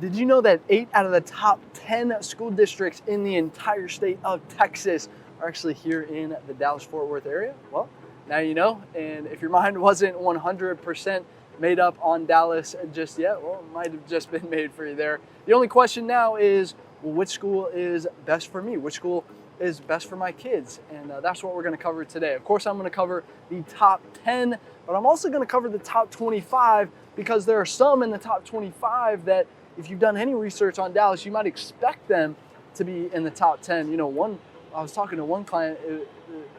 Did you know that 8 out of the top 10 school districts in the entire state of Texas are actually here in the Dallas-Fort Worth area? Well, now you know, and if your mind wasn't 100% made up on Dallas just yet, well, it might have just been made for you there. The only question now is, well, which school is best for me? Which school is best for my kids? And that's what we're going to cover today. Of course, I'm going to cover the top 10, but I'm also going to cover the top 25 because there are some in the top 25 that if you've done any research on Dallas, you might expect them to be in the top 10. You know, I was talking to one client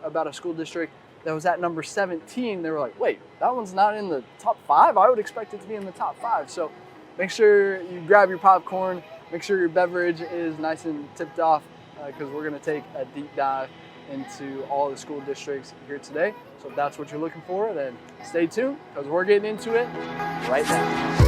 about a school district that was at number 17. They were like, wait, that one's not in the top 5? I would expect it to be in the top 5. So make sure you grab your popcorn, make sure your beverage is nice and tipped off because we're going to take a deep dive into all the school districts here today. So if that's what you're looking for, then stay tuned because we're getting into it right now.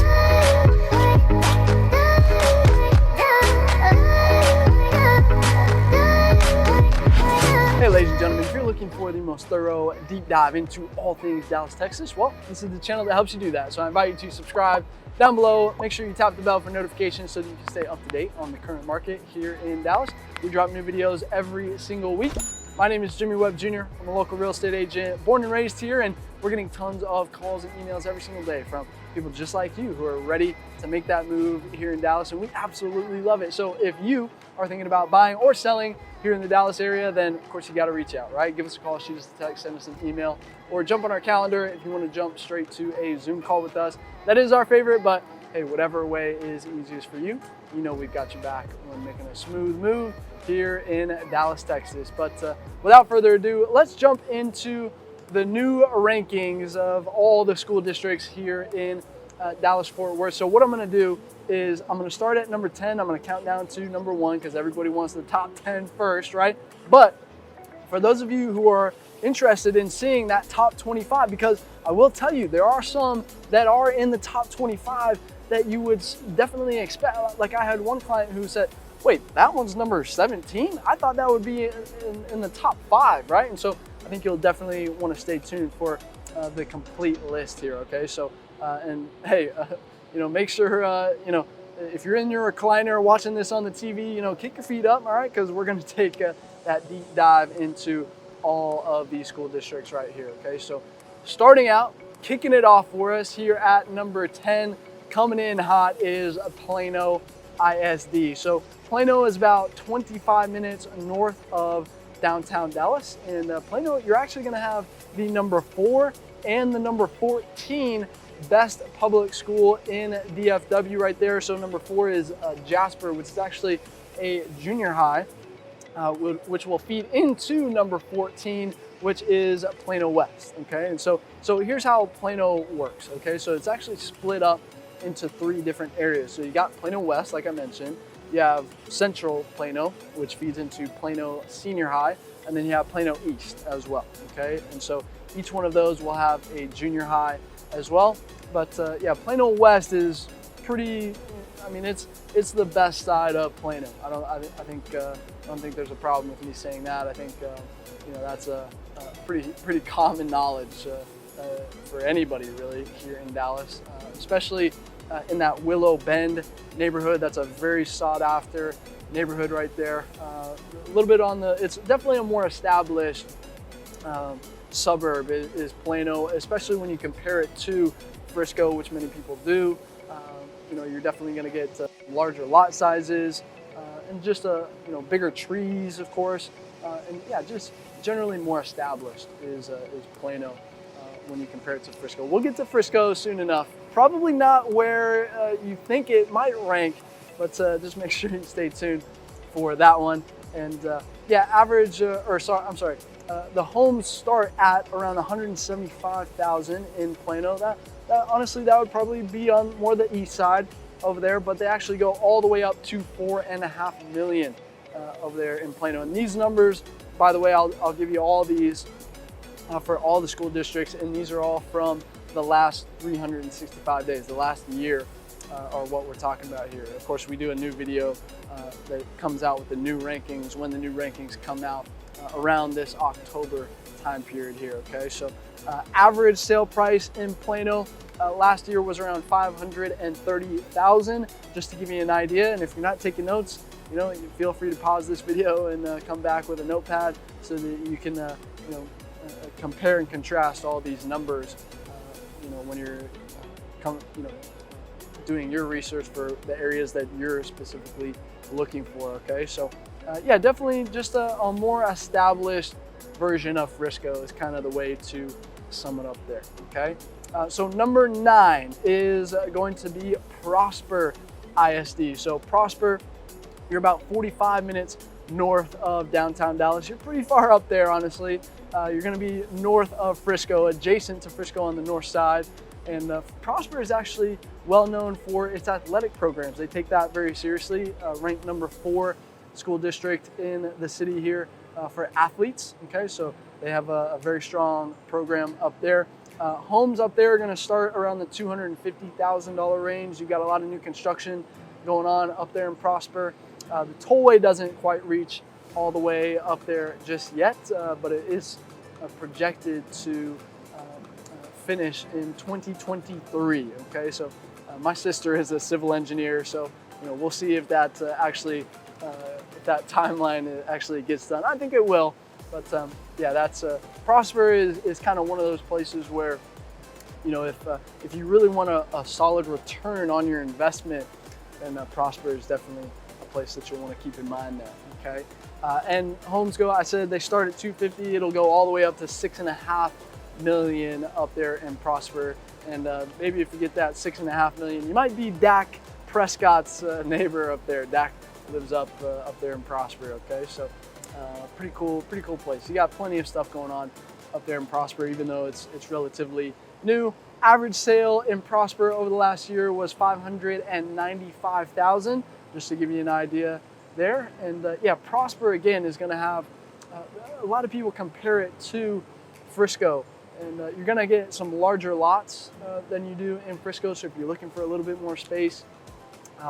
Hey ladies and gentlemen, if you're looking for the most thorough deep dive into all things Dallas, Texas, well, this is the channel that helps you do that. So I invite you to subscribe down below. Make sure you tap the bell for notifications so that you can stay up to date on the current market here in Dallas. We drop new videos every single week. My name is Jimmy Webb Jr. I'm a local real estate agent, born and raised here, and we're getting tons of calls and emails every single day from people just like you who are ready to make that move here in Dallas, and we absolutely love it. So if you are thinking about buying or selling here in the Dallas area, then of course you got to reach out, right? Give us a call, shoot us a text, send us an email, or jump on our calendar if you want to jump straight to a Zoom call with us. That is our favorite, but hey, whatever way is easiest for you, you know we've got you back when making a smooth move here in Dallas, Texas. But without further ado, let's jump into the new rankings of all the school districts here in Dallas-Fort Worth. So what I'm going to do is I'm going to start at number 10. I'm going to count down to number 1 because everybody wants the top 10 first, right? But for those of you who are interested in seeing that top 25, because I will tell you there are some that are in the top 25 that you would definitely expect. Like I had one client who said, wait, that one's number 17? I thought that would be in the top 5, right? And so I think you'll definitely want to stay tuned for the complete list here, okay? So, and hey, you know, make sure, you know, if you're in your recliner watching this on the TV, you know, kick your feet up, all right? Because we're going to take that deep dive into all of these school districts right here, okay? So starting out, kicking it off for us here at number 10, coming in hot is Plano ISD. So Plano is about 25 minutes north of downtown Dallas. And Plano, you're actually going to have the number 4 and the number 14 best public school in DFW right there. So number 4 is Jasper, which is actually a junior high, which will feed into number 14, which is Plano West. Okay, and so here's how Plano works. Okay, so it's actually split up into 3 different areas. So you got Plano West, like I mentioned. You have Central Plano, which feeds into Plano Senior High, and then you have Plano East as well. Okay, and so each one of those will have a junior high as well. But yeah, Plano West is pretty. I mean, it's the best side of Plano. I don't think there's a problem with me saying that. I think you know that's a pretty common knowledge for anybody really here in Dallas, especially in that Willow Bend neighborhood. That's a very sought after neighborhood right there. A little bit on the. It's definitely a more established suburb is Plano, especially when you compare it to Frisco, which many people do. You know, you're definitely going to get larger lot sizes and just you know, bigger trees, of course, and yeah, just generally more established is Plano when you compare it to Frisco. We'll get to Frisco soon enough. Probably not where you think it might rank, but just make sure you stay tuned for that one. And yeah, average the homes start at around 175,000 in Plano. That honestly, that would probably be on more the east side over there, but they actually go all the way up to 4.5 million over there in Plano. And these numbers, by the way, I'll give you all these for all the school districts, and these are all from the last 365 days, the last year are what we're talking about here. Of course, we do a new video that comes out with the new rankings when the new rankings come out around this October time period here, okay? So Average sale price in Plano last year was around $530,000, just to give you an idea. And if you're not taking notes, you know, you feel free to pause this video and come back with a notepad so that you can compare and contrast all these numbers, when you're doing your research for the areas that you're specifically looking for. Okay, so yeah, definitely just a more established version of Frisco is kind of the way to sum it up there. Okay, so number 9 is going to be Prosper ISD. So Prosper, you're about 45 minutes north of downtown Dallas. You're pretty far up there, honestly. You're going to be north of Frisco, adjacent to Frisco on the north side. And Prosper is actually well known for its athletic programs. They take that very seriously. Ranked number 4 school district in the city here for athletes. Okay, so they have a very strong program up there. Homes up there are going to start around the $250,000 range. You've got a lot of new construction going on up there in Prosper. The tollway doesn't quite reach all the way up there just yet, but it is projected to finish in 2023. Okay, so my sister is a civil engineer, so we'll see if that if that timeline actually gets done. I think it will, but yeah, that's Prosper is kind of one of those places where if you really want a solid return on your investment, then Prosper is definitely a place that you'll want to keep in mind there. Okay, and homes go, I said they start at 250. It'll go all the way up to $6.5 million up there in Prosper. And maybe if you get that $6.5 million, you might be Dak Prescott's neighbor up there. Dak lives up there in Prosper. Okay, so pretty cool place. You got plenty of stuff going on up there in Prosper, even though it's relatively new. Average sale in Prosper over the last year was $595,000, just to give you an idea there. And yeah, Prosper again is going to have a lot of people compare it to Frisco, and you're going to get some larger lots than you do in Frisco. So if you're looking for a little bit more space,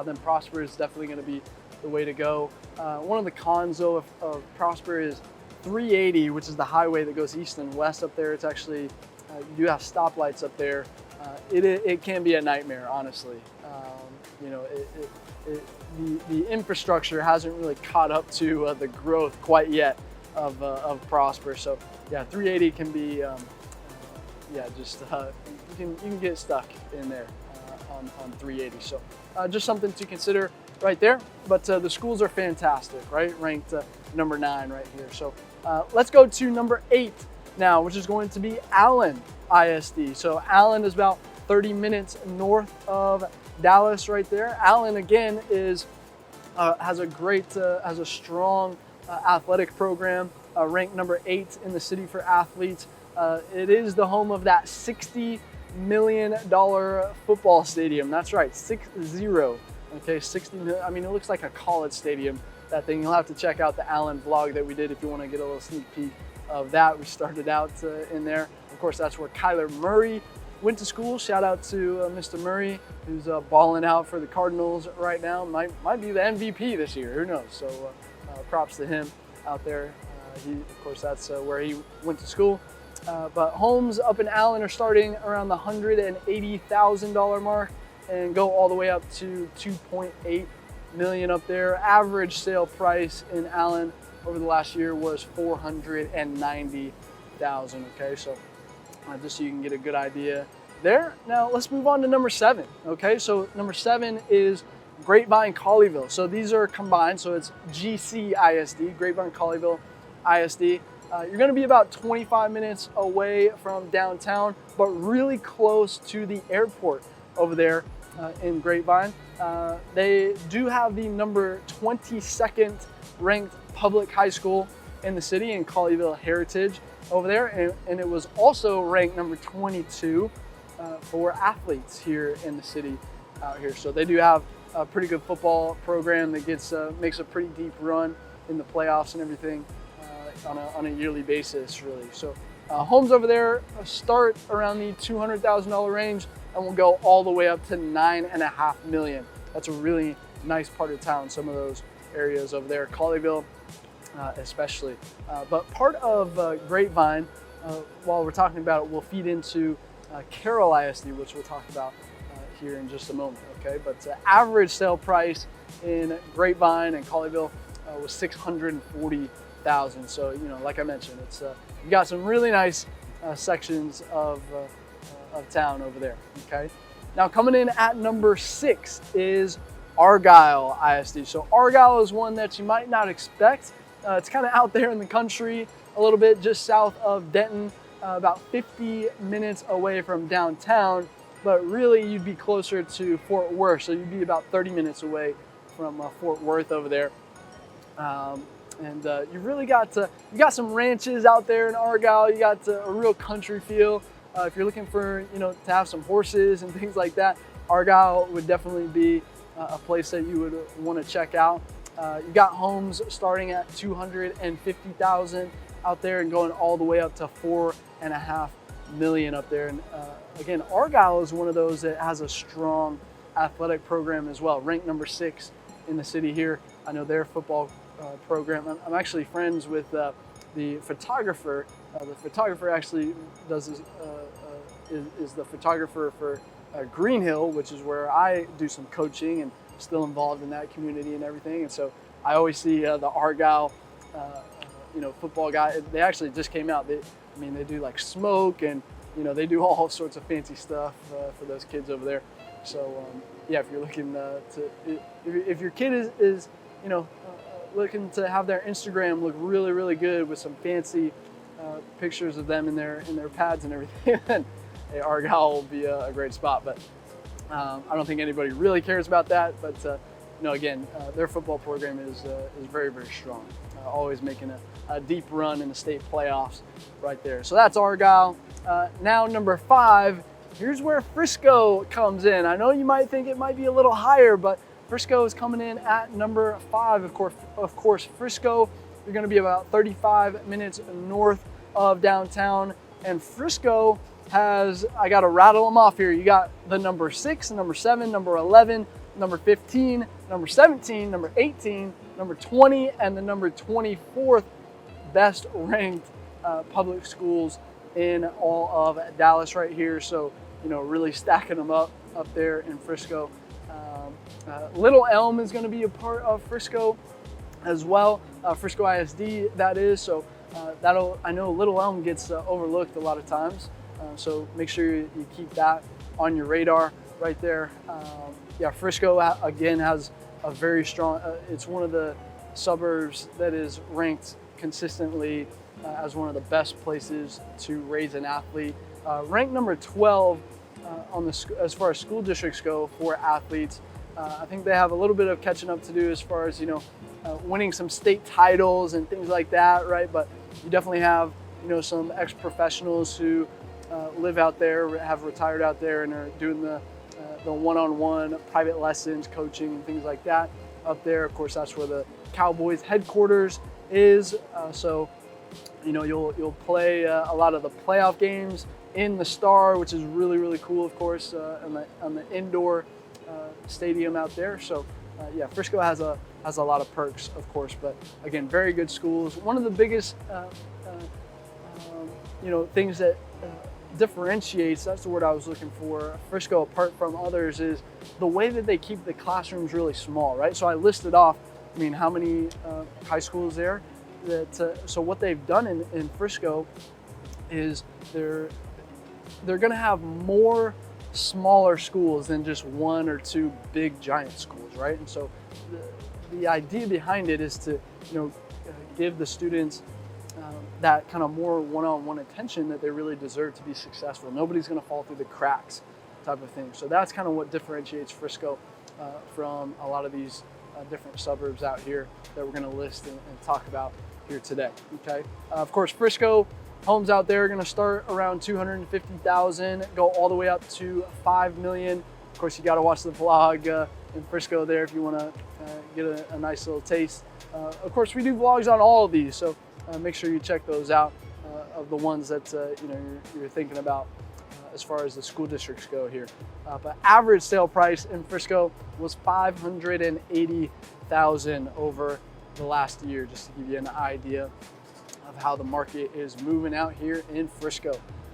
then Prosper is definitely going to be the way to go. One of the cons though of Prosper is 380, which is the highway that goes east and west up there. It's actually you do have stoplights up there. It can be a nightmare, honestly. The infrastructure hasn't really caught up to the growth quite yet of Prosper. So yeah, 380 can be you can get stuck in there on 380. So just something to consider right there. But the schools are fantastic, right? Ranked number 9 right here. So let's go to number 8 now, which is going to be Allen ISD. So Allen is about 30 minutes north of Dallas right there. Allen again has a strong athletic program, ranked number 8 in the city for athletes. It is the home of that $60 million football stadium. That's right, 60. Okay, 60 million. I mean, it looks like a college stadium, that thing. You'll have to check out the Allen vlog that we did if you want to get a little sneak peek of that. We started out in there. Of course, that's where Kyler Murray went to school. Shout out to Mr. Murray, who's balling out for the Cardinals right now. Might be the MVP this year. Who knows? So props to him out there. Of course, that's where he went to school. But homes up in Allen are starting around the $180,000 mark and go all the way up to $2.8 million up there. Average sale price in Allen over the last year was $490,000. Okay, so just so you can get a good idea there. Now let's move on to number 7. Okay, so number 7 is Grapevine Colleyville. So these are combined, so it's GC ISD, Grapevine Colleyville ISD. You're going to be about 25 minutes away from downtown, but really close to the airport over there in Grapevine. They do have the number 22nd ranked public high school in the city in Colleyville Heritage over there, and it was also ranked number 22 for athletes here in the city out here. So they do have a pretty good football program that makes a pretty deep run in the playoffs and everything on a yearly basis, really. So homes over there start around the $200,000 range and will go all the way up to $9.5 million. That's a really nice part of town, some of those areas over there, Colleyville especially. But part of Grapevine while we're talking about it, will feed into Carroll ISD, which we'll talk about here in just a moment. Okay, but average sale price in Grapevine and Colleyville was $640,000. So like I mentioned, it's you got some really nice sections of town over there. Okay, now coming in at number 6 is Argyle ISD. So Argyle is one that you might not expect. It's kind of out there in the country a little bit, just south of Denton, about 50 minutes away from downtown, but really you'd be closer to Fort Worth. So you'd be about 30 minutes away from Fort Worth over there. And you really got some ranches out there in Argyle. You got a real country feel. If you're looking for, to have some horses and things like that, Argyle would definitely be a place that you would want to check out. You got homes starting at $250,000 out there and going all the way up to $4.5 million up there. And again, Argyle is one of those that has a strong athletic program as well, ranked number 6 in the city here. I know their football program. I'm actually friends with the photographer. The photographer actually does this, is the photographer for Greenhill, which is where I do some coaching and still involved in that community and everything. And so I always see the Argyle, football guy. They actually just came out. They do like smoke and they do all sorts of fancy stuff for those kids over there. So yeah, if you're looking if your kid is looking to have their Instagram look really, really good with some fancy pictures of them in their pads and everything, then Argyle will be a great spot. But I don't think anybody really cares about that. But again, their football program is very, very strong. Always making a deep run in the state playoffs right there. So that's Argyle. Now number 5, here's where Frisco comes in. I know you might think it might be a little higher, but Frisco is coming in at number 5. Of course, Frisco, you're going to be about 35 minutes north of downtown. And Frisco has, I got to rattle them off here. You got the number 6, number 7, number 11, number 15, number 17, number 18, number 20, and the number 24th best ranked public schools in all of Dallas right here. So, really stacking them up there in Frisco. Little Elm is going to be a part of Frisco as well. Frisco ISD, that is. So I know Little Elm gets overlooked a lot of times. So make sure you keep that on your radar right there. Yeah, Frisco again has a very strong, it's one of the suburbs that is ranked consistently as one of the best places to raise an athlete. Ranked number 12 as far as school districts go for athletes. I think they have a little bit of catching up to do as far as winning some state titles and things like that, right? But you definitely have some ex-professionals who live out there, have retired out there, and are doing the one-on-one private lessons, coaching, and things like that up there. Of course, that's where the Cowboys headquarters is. So you'll play a lot of the playoff games in the Star, which is really, really cool, of course, on the indoor stadium out there. So yeah, Frisco has a lot of perks, of course, but again, very good schools. One of the biggest things that differentiates, that's the word I was looking for, Frisco apart from others, is the way that they keep the classrooms really small, right? So I listed off, how many high schools there. So what they've done in Frisco is they're going to have more smaller schools than just 1 or 2 big giant schools, right? And so the idea behind it is to give the students that kind of more one-on-one attention that they really deserve to be successful. Nobody's going to fall through the cracks type of thing. So that's kind of what differentiates Frisco from a lot of these different suburbs out here that we're going to list and talk about here today. Okay. Of course, Frisco homes out there are going to start around 250,000, go all the way up to 5 million. Of course, you got to watch the vlog in Frisco there if you want to get a nice little taste. Of course, we do vlogs on all of these, so make sure you check those out of the ones that you're thinking about as far as the school districts go here. But average sale price in Frisco was $580,000 over the last year, just to give you an idea. of how the market is moving out here in Frisco.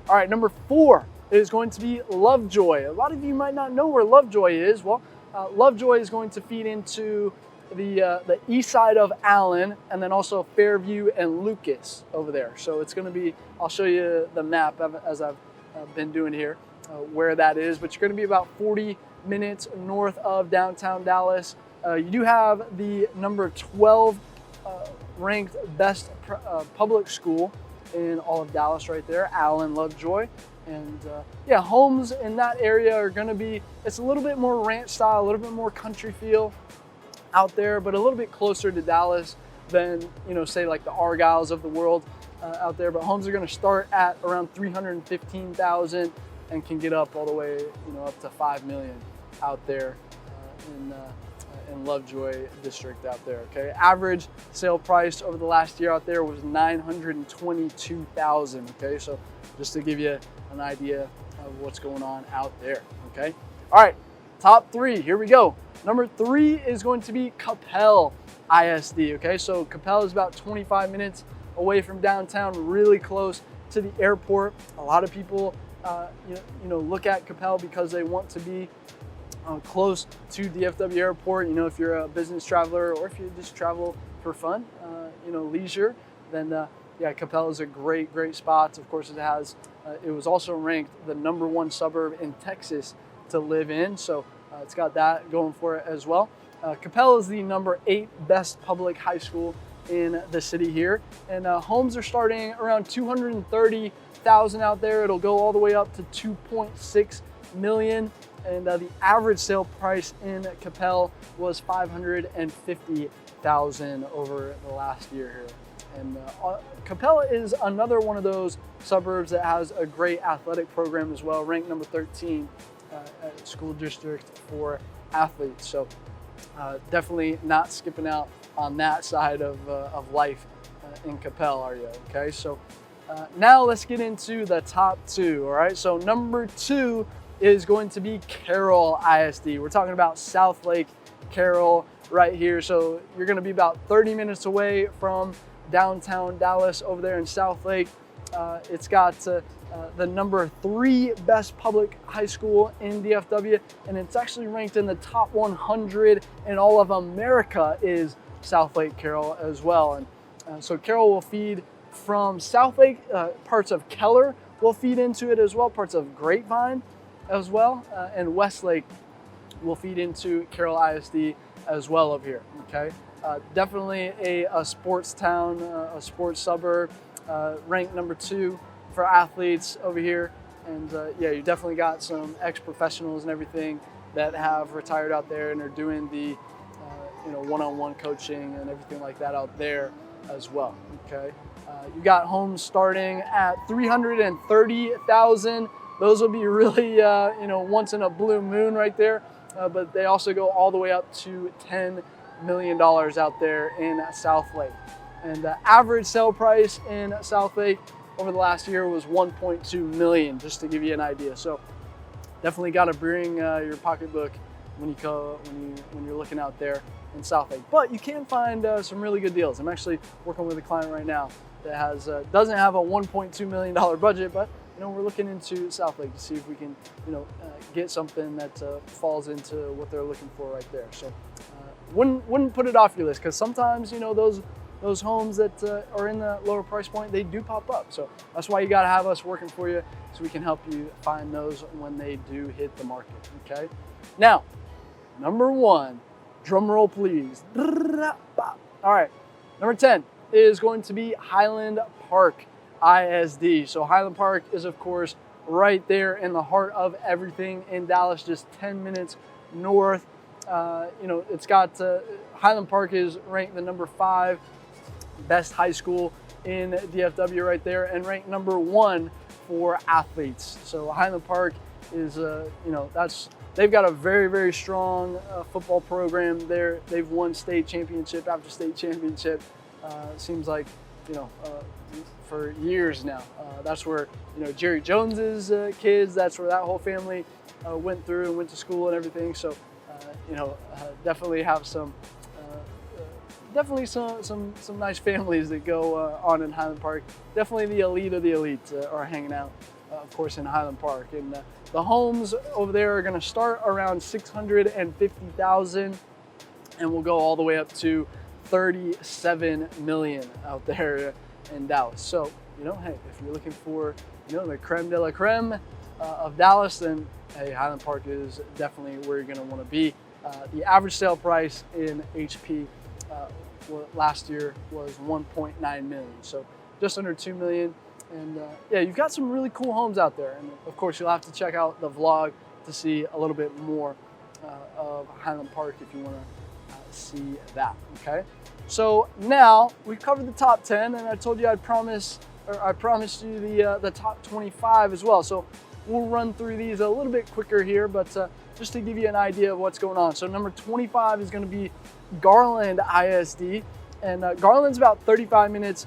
All right, number 4 is going to be Lovejoy. A lot of you might not know where Lovejoy is. Well, Lovejoy is going to feed into the east side of Allen, and then also Fairview and Lucas over there. So it's going to be, I'll show you the map as I've been doing here, where that is, but you're going to be about 40 minutes north of downtown Dallas. You do have the number 12 ranked best public school in all of Dallas right there, Allen Lovejoy. And yeah, homes in that area are going to be, it's a little bit more ranch style, a little bit more country feel out there, but a little bit closer to Dallas than, you know, say like the Argyles of the world out there. But homes are going to start at around 315,000 and can get up all the way, you know, up to 5 million out there in Lovejoy district out there. Okay, average sale price over the last year out there was 922,000. Okay, so just to give you an idea of what's going on out there. Okay, all right, top 3, here we go. Number 3 is going to be Coppell ISD. Okay, so Coppell is about 25 minutes away from downtown, really close to the airport. A lot of people you know, look at Coppell because they want to be close to DFW Airport. You know, if you're a business traveler or if you just travel for fun, you know, leisure, then yeah, Coppell is a great spot. Of course, it was also ranked the number 1 suburb in Texas to live in, so it's got that going for it as well. Coppell is the number 8 best public high school in the city here, and homes are starting around 230,000 out there. It'll go all the way up to 2.6 million. And the average sale price in Coppell was 550,000 over the last year here. And Coppell is another one of those suburbs that has a great athletic program as well, ranked number 13 school district for athletes. So definitely not skipping out on that side of life in Coppell, are you? Okay, so now let's get into the top 2. All right, so number 2 is going to be Carroll ISD. We're talking about Southlake Carroll right here. So you're going to be about 30 minutes away from downtown Dallas over there in Southlake. It's got the number 3 best public high school in DFW, and it's actually ranked in the top 100 in all of America is Southlake Carroll as well. And so Carroll will feed from Southlake, parts of Keller will feed into it as well, parts of Grapevine as well, and Westlake will feed into Carroll ISD as well over here. Okay, definitely a sports town, a sports suburb, ranked number 2 for athletes over here. And yeah, you definitely got some ex-professionals and everything that have retired out there and are doing the you know, one-on-one coaching and everything like that out there as well. Okay, you got homes starting at 330,000. Those will be really, you know, once in a blue moon right there. But they also go all the way up to $10 million out there in Southlake. And the average sale price in Southlake over the last year was 1.2 million, just to give you an idea. So definitely got to bring your pocketbook when you're looking out there in Southlake. But you can find some really good deals. I'm actually working with a client right now that has doesn't have a $1.2 million budget, but you know, we're looking into Southlake to see if we can, you know, get something that falls into what they're looking for right there. So wouldn't put it off your list, because sometimes, you know, those homes that are in the lower price point, they do pop up. So that's why you got to have us working for you, so we can help you find those when they do hit the market. Okay. Now, number 1, drum roll please. All right, number 10 is going to be Highland Park ISD. So Highland Park is, of course, right there in the heart of everything in Dallas, just 10 minutes north. You know, it's got Highland Park is ranked the number 5 best high school in DFW right there, and ranked number 1 for athletes. So Highland Park is, you know, they've got a very strong football program there. They've won state championship after state championship. Seems like, you know, for years now. That's where, you know, Jerry Jones's kids, that's where that whole family went through and went to school and everything. So, you know, definitely have some definitely some nice families that go on in Highland Park. Definitely the elite of the elite are hanging out, of course, in Highland Park. And the homes over there are going to start around 650,000, and will go all the way up to 37 million out there in Dallas. So, hey, if you're looking for, the creme de la creme of Dallas, then hey, Highland Park is definitely where you're going to want to be. The average sale price in HP last year was 1.9 million, so just under 2 million. And yeah, you've got some really cool homes out there. And of course, you'll have to check out the vlog to see a little bit more of Highland Park if you want to see that. Okay, so now we've covered the top 10, and I told you I promised you the top 25 as well. So we'll run through these a little bit quicker here, but just to give you an idea of what's going on. So number 25 is going to be Garland ISD, and Garland's about 35 minutes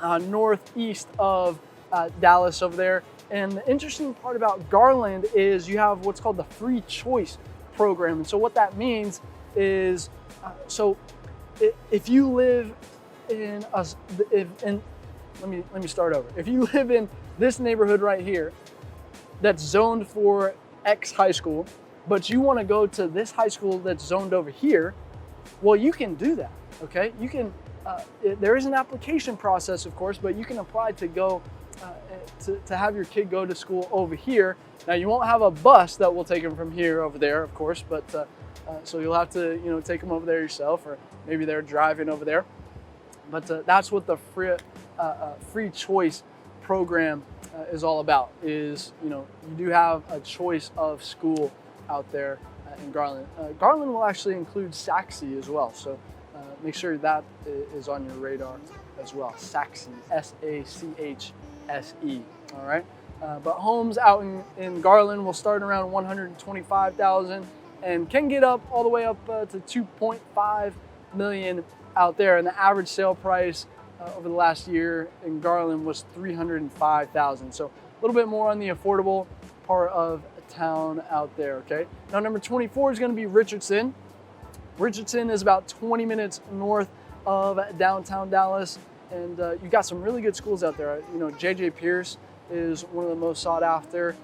northeast of Dallas over there. And the interesting part about Garland is you have what's called the free choice program. And so what that means is, if you live in let me start over. If you live in this neighborhood right here that's zoned for X high school, but you want to go to this high school that's zoned over here, well, you can do that. Okay, you can. There is an application process, of course, but you can apply to go to have your kid go to school over here. Now, you won't have a bus that will take them from here over there, of course, but so you'll have to take them over there yourself, or maybe they're driving over there. But that's what the free choice program is all about. Is you do have a choice of school out there in Garland. Garland will actually include Saxe as well, so make sure that is on your radar as well. Saxe, S-A-C-H-S-E. All right. But homes out in Garland will start around 125,000 and can get up all the way up to 2.5 million out there. And the average sale price over the last year in Garland was 305,000. So a little bit more on the affordable part of town out there. Okay. Now number 24 is going to be Richardson. Richardson is about 20 minutes north of downtown Dallas, and you've got some really good schools out there. J.J. Pierce is one of the most sought after,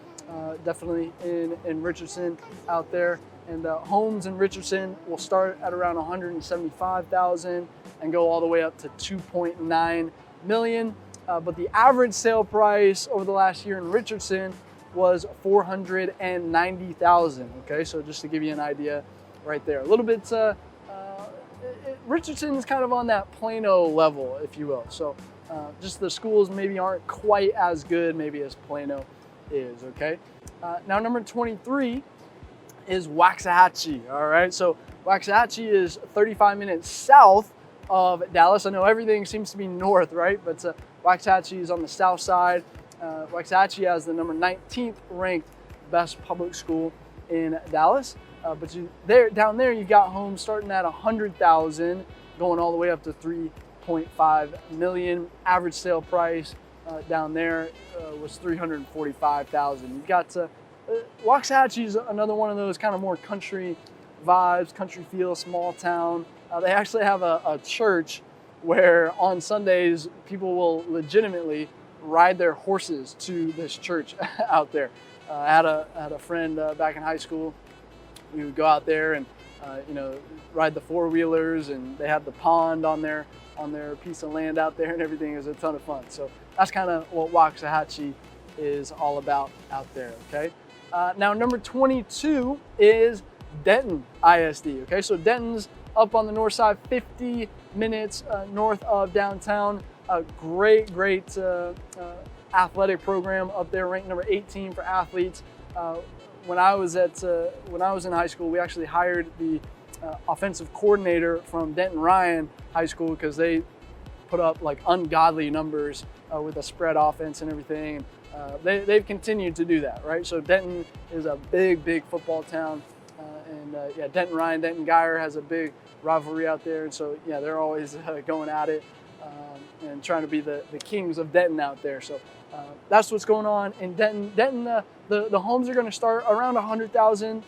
definitely in Richardson out there. And homes in Richardson will start at around 175,000 and go all the way up to 2.9 million. But the average sale price over the last year in Richardson was 490,000. Okay, so just to give you an idea right there. A little bit, Richardson is kind of on that Plano level, if you will. So just the schools maybe aren't quite as good maybe as Plano is, okay? Now number 23 is Waxahachie, all right? So Waxahachie is 35 minutes south of Dallas. I know everything seems to be north, right? But Waxahachie is on the south side. Waxahachie has the number 19th ranked best public school in Dallas. But down there, you got homes starting at 100,000, going all the way up to 3.5 million. Average sale price down there was 345,000. You've got Waxahachie is another one of those kind of more country vibes, country feel, small town. They actually have a church where on Sundays people will legitimately ride their horses to this church out there. I had a friend back in high school. We would go out there and ride the four-wheelers, and they had the pond on their piece of land out there and everything. It was a ton of fun. So that's kind of what Waxahachie is all about out there, okay? Now number 22 is Denton ISD, okay? So Denton's up on the north side, 50 minutes north of downtown. A great athletic program up there, ranked number 18 for athletes. When I was in high school, we actually hired the offensive coordinator from Denton Ryan High School because they put up like ungodly numbers with a spread offense and everything. They've continued to do that, right? So Denton is a big football town, and yeah, Denton Ryan, Denton Geyer has a big rivalry out there, and so yeah, they're always going at it and trying to be the kings of Denton out there. So that's what's going on in Denton. Denton, the homes are going to start around 100,000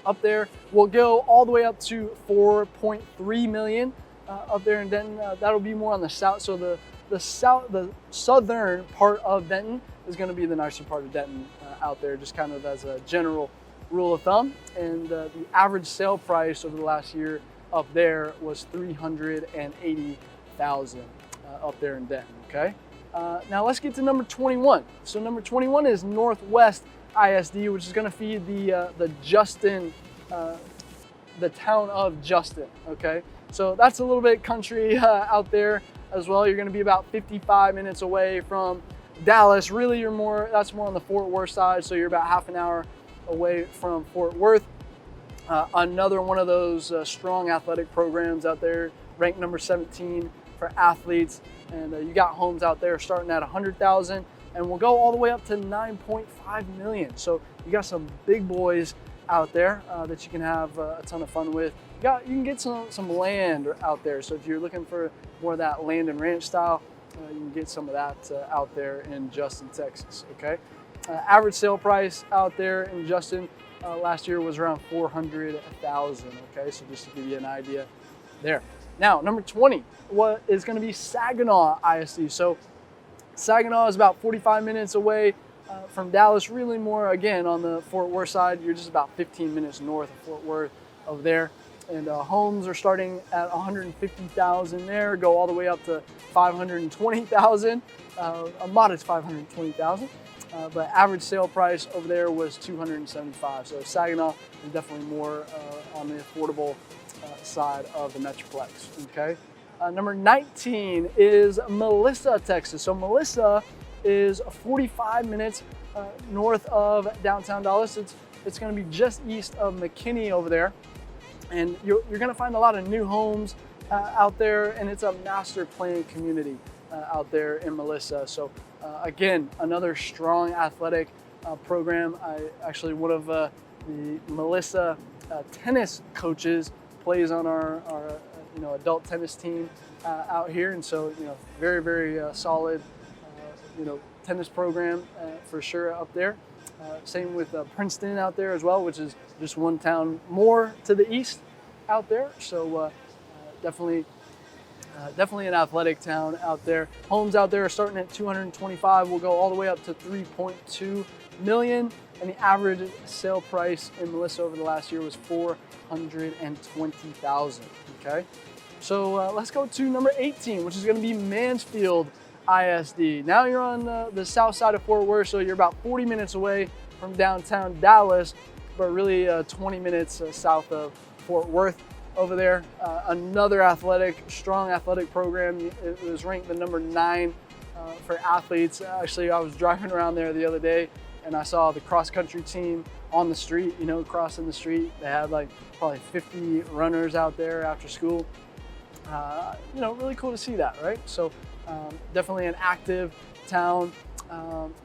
up there. Will go all the way up to 4.3 million. up there in Denton. That'll be more on the south. So the southern part of Denton is going to be the nicer part of Denton out there, just kind of as a general rule of thumb. And the average sale price over the last year up there was $380,000 up there in Denton. Okay. Now let's get to number 21. So number 21 is Northwest ISD, which is going to feed the Justin, the town of Justin. Okay, so that's a little bit country out there as well. You're going to be about 55 minutes away from Dallas. Really, that's more on the Fort Worth side, so you're about half an hour away from Fort Worth. Another one of those strong athletic programs out there, ranked number 17 for athletes, and you got homes out there starting at 100,000 and we'll go all the way up to 9.5 million. So you got some big boys out there that you can have a ton of fun with. You can get some land out there. So if you're looking for more of that land and ranch style, you can get some of that out there in Justin, Texas. Okay. Average sale price out there in Justin last year was around 400,000. Okay, so just to give you an idea there. Now, number 20, what is going to be Saginaw ISD. So Saginaw is about 45 minutes away from Dallas, really more, again, on the Fort Worth side. You're just about 15 minutes north of Fort Worth over there. And homes are starting at 150,000 there, go all the way up to 520,000, a modest 520,000. But average sale price over there was 275. So Saginaw is definitely more on the affordable side of the Metroplex. Okay. Number 19 is Melissa, Texas. So Melissa is 45 minutes north of downtown Dallas. It's going to be just east of McKinney over there. And you're going to find a lot of new homes out there, and it's a master plan community out there in Melissa. So again, another strong athletic program. One of the Melissa tennis coaches plays on our adult tennis team out here, and so very, very solid tennis program for sure up there. Same with Princeton out there as well, which is just one town more to the east out there. So definitely an athletic town out there. Homes out there are starting at 225. We'll go all the way up to 3.2 million. And the average sale price in Melissa over the last year was 420,000. Okay. So let's go to number 18, which is going to be Mansfield ISD. Now you're on the south side of Fort Worth, so you're about 40 minutes away from downtown Dallas, but really 20 minutes south of Fort Worth over there. Another strong athletic program. It was ranked the number 9 for athletes. Actually, I was driving around there the other day and I saw the cross country team on the street, crossing the street. They had like probably 50 runners out there after school. Really cool to see that, right? So definitely an active town.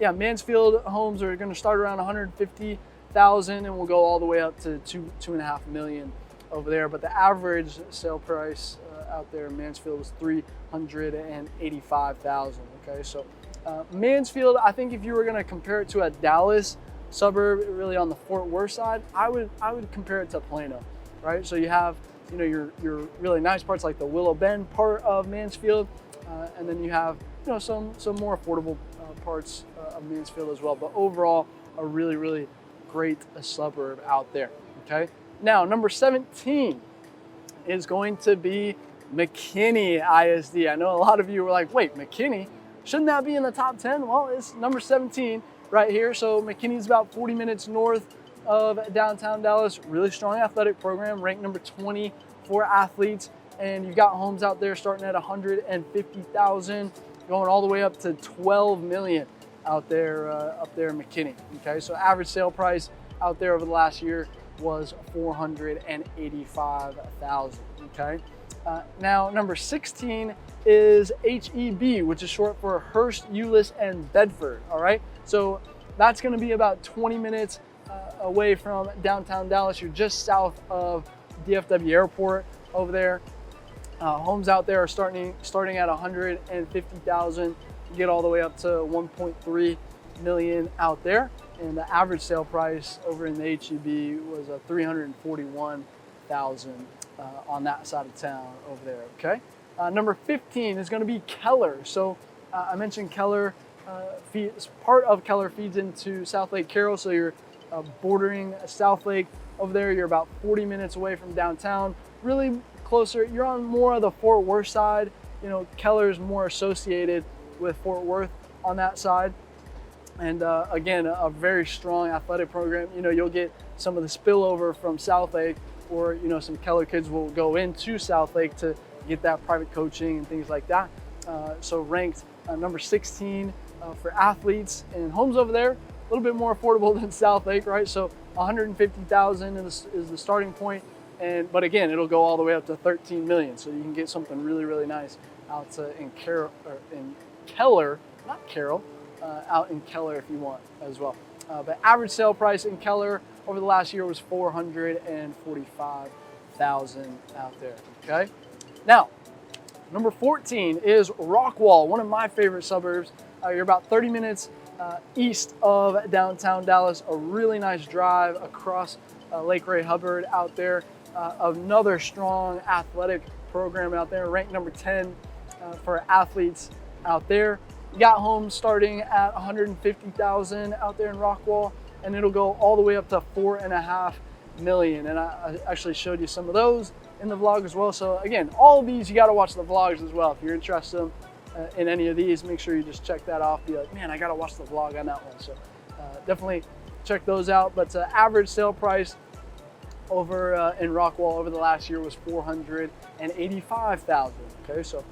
Mansfield homes are going to start around 150,000 and we'll go all the way up to 2.5 million over there. But the average sale price out there in Mansfield was 385,000. Okay, so Mansfield, I think if you were going to compare it to a Dallas suburb, really on the Fort Worth side, I would compare it to Plano, right? So you have your really nice parts like the Willow Bend part of Mansfield, and then you have some more affordable parts of Mansfield as well. But overall, a really, really great suburb out there. Okay. Now number 17 is going to be McKinney ISD. I know a lot of you were like, wait, McKinney? Shouldn't that be in the top 10? Well, it's number 17 right here. So McKinney's about 40 minutes north of downtown Dallas. Really strong athletic program, ranked number 20 for athletes. And you've got homes out there starting at 150,000, going all the way up to 12 million out there in McKinney. Okay, so average sale price out there over the last year was 485,000. Okay. Now number 16 is HEB, which is short for Hearst, Euless, and Bedford. All right, so that's going to be about 20 minutes away from downtown Dallas. You're just south of DFW Airport over there. Homes out there are starting at 150,000. You get all the way up to 1.3 million out there, and the average sale price over in the HEB was 341,000 on that side of town over there, okay? Number 15 is going to be Keller. So I mentioned Keller, part of Keller feeds into Southlake Carroll, so you're bordering Southlake over there. You're about 40 minutes away from downtown, really closer. You're on more of the Fort Worth side. You know, Keller's more associated with Fort Worth on that side. And again, a very strong athletic program. You know, you'll get some of the spillover from Southlake, or, you know, some Keller kids will go into Southlake to get that private coaching and things like that. So ranked number 16 for athletes, and homes over there, a little bit more affordable than Southlake, right? So 150,000 is the starting point, but again, it'll go all the way up to 13 million. So you can get something really, really nice out in Keller, not Carroll, out in Keller if you want as well. But average sale price in Keller over the last year was $445,000 out there. Okay. Now, number 14 is Rockwall, one of my favorite suburbs. You're about 30 minutes east of downtown Dallas. A really nice drive across Lake Ray Hubbard out there. Another strong athletic program out there, ranked number 10 for athletes out there. You got homes starting at $150,000 out there in Rockwall, and it'll go all the way up to $4.5 million. And I actually showed you some of those in the vlog as well. So again, all of these, you got to watch the vlogs as well. If you're interested in any of these, make sure you just check that off. Be like, man, I got to watch the vlog on that one. So definitely check those out. But average sale price over in Rockwall over the last year was $485,000. Okay, so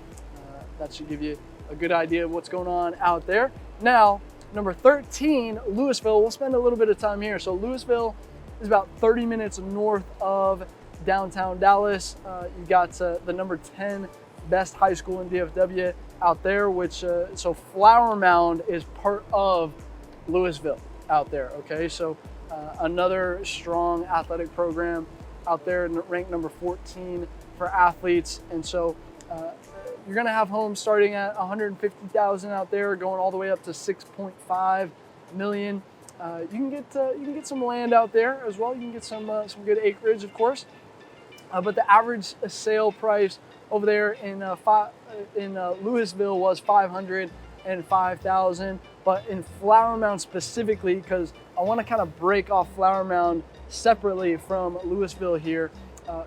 that should give you a good idea of what's going on out there. Now, number 13, Lewisville. We'll spend a little bit of time here. So Lewisville is about 30 minutes north of downtown Dallas. You got the number 10 best high school in DFW out there, which so Flower Mound is part of Lewisville out there. Okay, so another strong athletic program out there, ranked number 14 for athletes. And so you're going to have homes starting at $150,000 out there, going all the way up to $6.5 million. You can get some land out there as well. You can get some good acreage, of course. But the average sale price over there in Lewisville was $505,000. But in Flower Mound specifically, because I want to kind of break off Flower Mound separately from Lewisville here.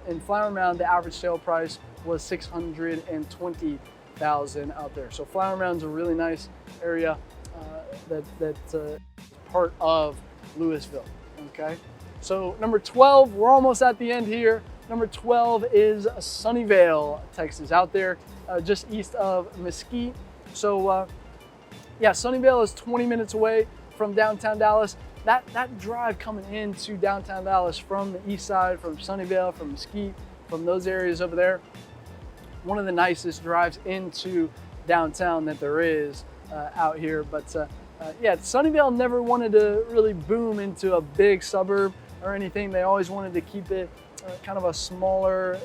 In Flower Mound, the average sale price was $620,000 out there. So Flower Mound's a really nice area that's part of Lewisville. Okay, so number 12, we're almost at the end here. Number 12 is Sunnyvale, Texas, out there just east of Mesquite. So yeah, Sunnyvale is 20 minutes away from downtown Dallas. That drive coming into downtown Dallas from the east side, from Sunnyvale, from Mesquite, from those areas over there, one of the nicest drives into downtown that there is out here. But yeah, Sunnyvale never wanted to really boom into a big suburb or anything. They always wanted to keep it kind of a smaller,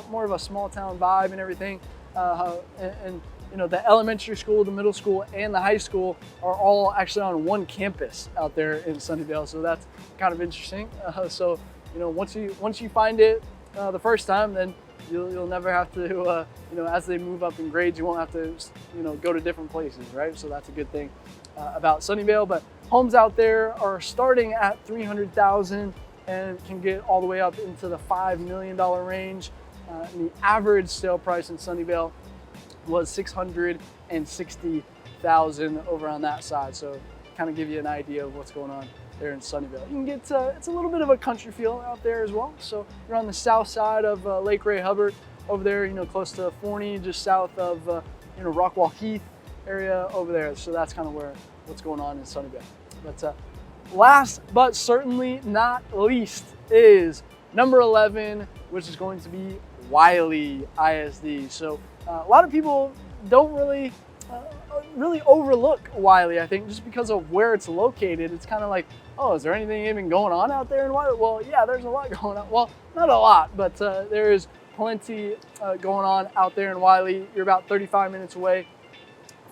more of a small town vibe and everything. And you know, the elementary school, the middle school, and the high school are all actually on one campus out there in Sunnyvale. So that's kind of interesting. So you know, once you find it the first time, then you'll never have to, you know, as they move up in grades, you won't have to, you know, go to different places, right? So that's a good thing about Sunnyvale. But homes out there are starting at $300,000 and can get all the way up into the $5 million range. And the average sale price in Sunnyvale was $660,000 over on that side. So kind of give you an idea of what's going on there in Sunnyvale. You can get, it's a little bit of a country feel out there as well. So you're on the south side of Lake Ray Hubbard over there, you know, close to Forney, just south of, you know, Rockwall Heath area over there. So that's kind of what's going on in Sunnyvale. But last but certainly not least is number 11, which is going to be Wiley ISD. So a lot of people don't really overlook Wiley, I think, just because of where it's located. It's kind of like, oh, is there anything even going on out there in Wiley? Well, yeah, there's a lot going on. Well, not a lot, but there is plenty going on out there in Wiley. You're about 35 minutes away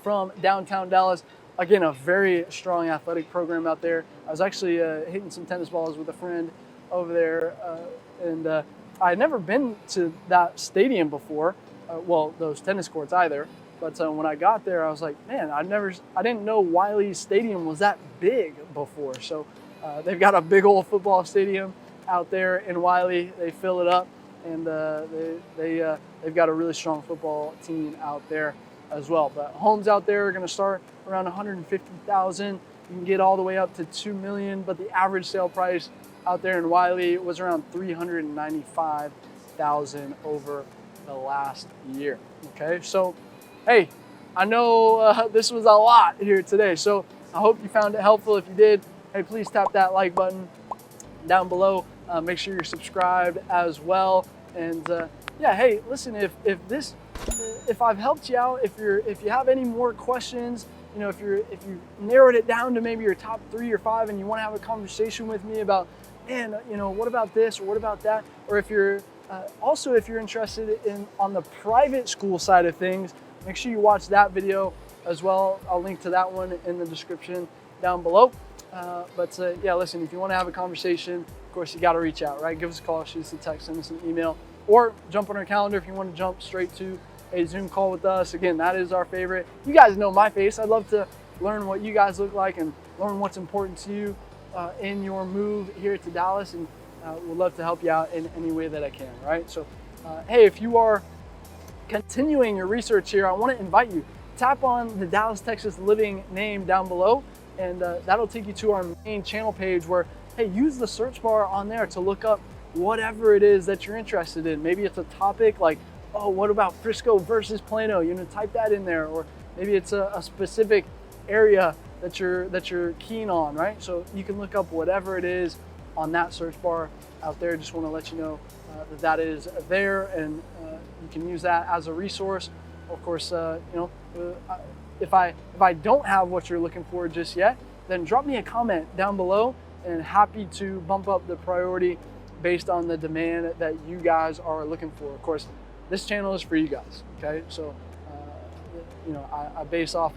from downtown Dallas. Again, a very strong athletic program out there. I was actually hitting some tennis balls with a friend over there, and I had never been to that stadium before, well, those tennis courts either. But when I got there, I was like, man, I didn't know Wiley Stadium was that big before. So they've got a big old football stadium out there in Wiley. They fill it up, and they've got a really strong football team out there as well. But homes out there are going to start around 150,000. You can get all the way up to 2 million, but the average sale price out there in Wiley was around 395,000 over the last year. Okay, so hey, I know this was a lot here today, so I hope you found it helpful. If you did, hey, please tap that like button down below. Make sure you're subscribed as well. And yeah, hey, listen, if I've helped you out, if you have any more questions, you know, if you narrowed it down to maybe your top 3 or 5, and you want to have a conversation with me about, man, you know, what about this or what about that, or if you're also if you're interested in on the private school side of things, make sure you watch that video as well. I'll link to that one in the description down below. But yeah, listen, if you want to have a conversation, of course, you got to reach out, right? Give us a call, shoot us a text, send us an email, or jump on our calendar if you want to jump straight to a Zoom call with us. Again, that is our favorite. You guys know my face. I'd love to learn what you guys look like and learn what's important to you in your move here to Dallas, and would love to help you out in any way that I can, right? So, hey, if you are continuing your research here, I want to invite you, tap on the Dallas, Texas Living name down below, and that'll take you to our main channel page where, hey, use the search bar on there to look up whatever it is that you're interested in. Maybe it's a topic like, oh, what about Frisco versus Plano? You know, type that in there. Or maybe it's a specific area that you're keen on, right? So you can look up whatever it is on that search bar out there. Just want to let you know that is there, and you can use that as a resource. Of course, you know, if I don't have what you're looking for just yet, then drop me a comment down below, and happy to bump up the priority based on the demand that you guys are looking for. Of course, this channel is for you guys, okay? So, you know, I base all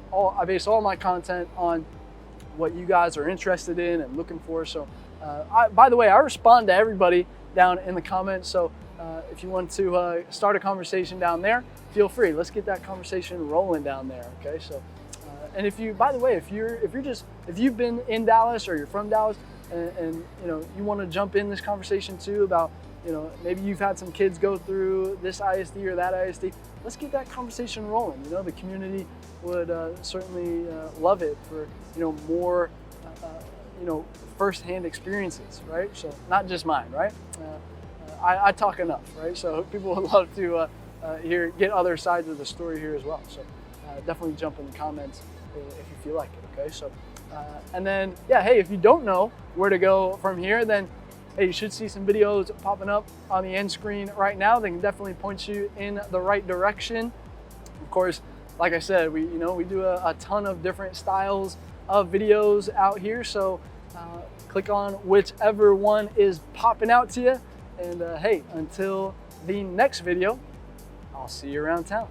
my content on what you guys are interested in and looking for. So, by the way, I respond to everybody down in the comments. So, if you want to start a conversation down there, feel free. Let's get that conversation rolling down there, okay? So, and if you, by the way, if you've been in Dallas or you're from Dallas, and you know, you want to jump in this conversation too about, you know, maybe you've had some kids go through this ISD or that ISD, let's get that conversation rolling. You know, the community would certainly love it for, you know, more, you know, firsthand experiences, right? So not just mine, right? I talk enough, right? So people would love to get other sides of the story here as well. So definitely jump in the comments if you feel like it, okay? So, and then, yeah, hey, if you don't know where to go from here, then hey, you should see some videos popping up on the end screen right now. They can definitely point you in the right direction. Of course, like I said, we do a ton of different styles of videos out here. So click on whichever one is popping out to you. And hey, until the next video, I'll see you around town.